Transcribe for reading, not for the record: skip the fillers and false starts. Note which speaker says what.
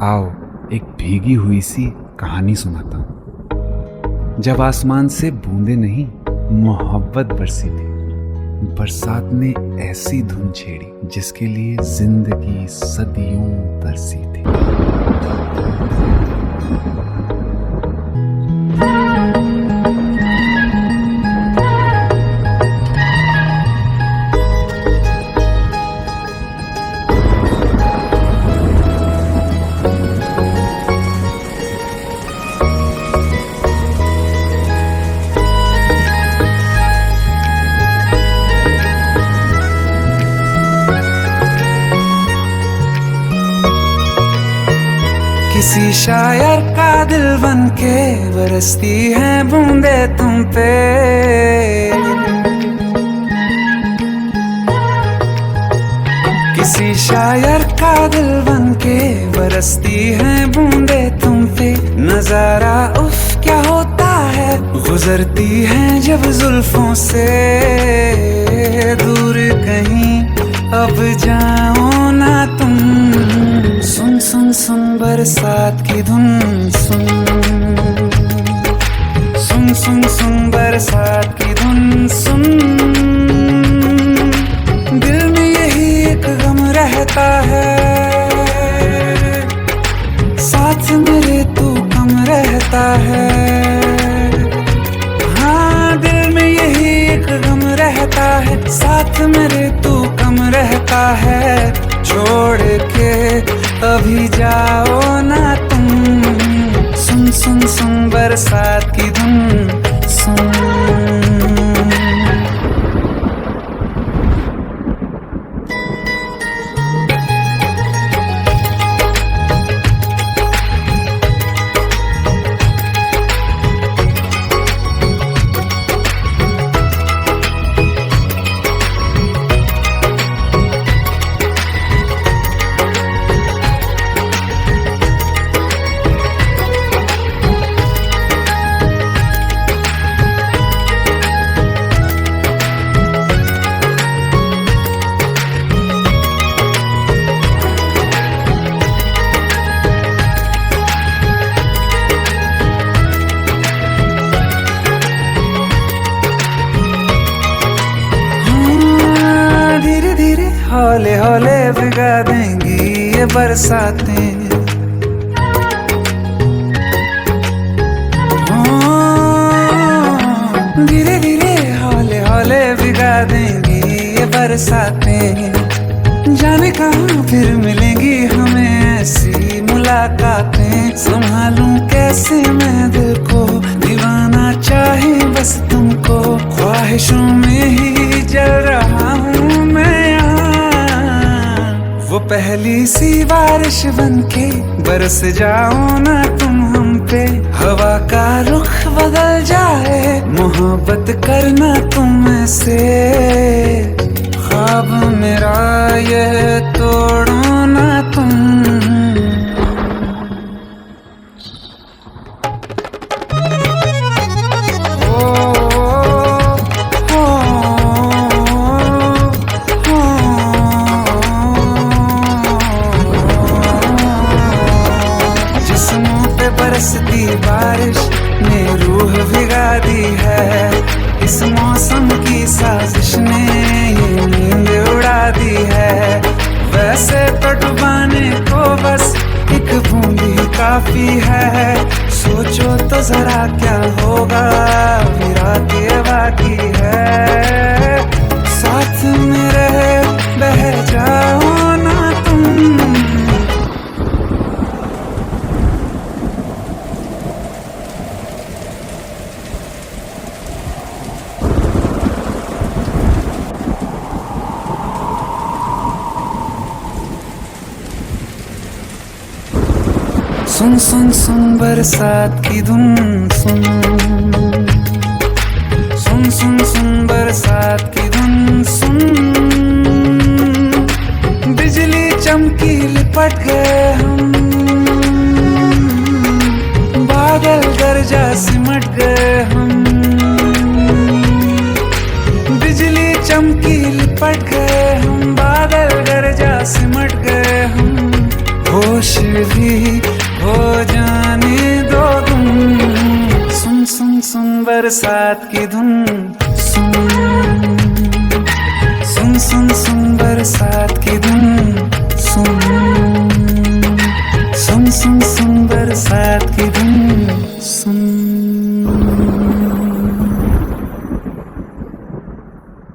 Speaker 1: आओ एक भीगी हुई सी कहानी सुनाता हूँ। जब आसमान से बूंदे नहीं मोहब्बत बरसी थी, बरसात ने ऐसी धुन छेड़ी जिसके लिए जिंदगी सदियों तरसी थी।
Speaker 2: किसी शायर का दिल बन के बरसती हैं बूंदे तुम पे। किसी शायर का दिल बन के बरसती हैं बूंदे तुम पे। नजारा उफ क्या होता है, गुजरती हैं जब जुल्फों से। दूर कहीं अब जाओ ना तुम, सुन सुन सुन बरसात की धुन। सुन सुन सुन सुन बरसात की धुन। सुन दिल में यही एक गम रहता है, साथ मेरे तू कम रहता है। हाँ दिल में यही एक गम रहता है, साथ मेरे तू कम रहता है। छोड़ के अभी जाओ ना तुम, सुन सुन सुन बरसात की धुन। सुन हौले हौले भिगा देंगी ये बरसातें। धीरे धीरे हौले हौले भिगा देंगी ये बरसातें। जाने कहाँ फिर मिलेंगी हमें ऐसी मुलाकातें। संभालूं कैसे मैं दिल को, दीवाना चाहे बस तुमको। ख्वाहिशों में ही जल रहा हूँ मैं। वो पहली सी बारिश बनके बरस जाओ ना तुम हम पे। हवा का रुख बदल जाए, मोहब्बत करना तुम से। ख्वाब मेरा ये तोड़ो ना तुम। बरसती बारिश ने रूह भिगा दी है। इस मौसम की साजिश ने ये नींद उड़ा दी है। वैसे तो डुबाने को बस एक बूंद ही काफी है। सोचो तो जरा क्या होगा, अभी रात ये बाकी है। साथ में रहे बह जाओ ना तुम। सुन सुन सुन बरसात की धुन। सुन सुन सुन सुन बरसात की धुन। सुन बिजली चमकी लिपट गए हम, बादल गरजा सिमट गए हम। बिजली चमकी लिपट गए हम, बादल गरजा सिमट गए हम। होश भी बरसात की धुन सुन सुन सुन सुन बरसात की धुन सुन सुन सुन सुन बरसात की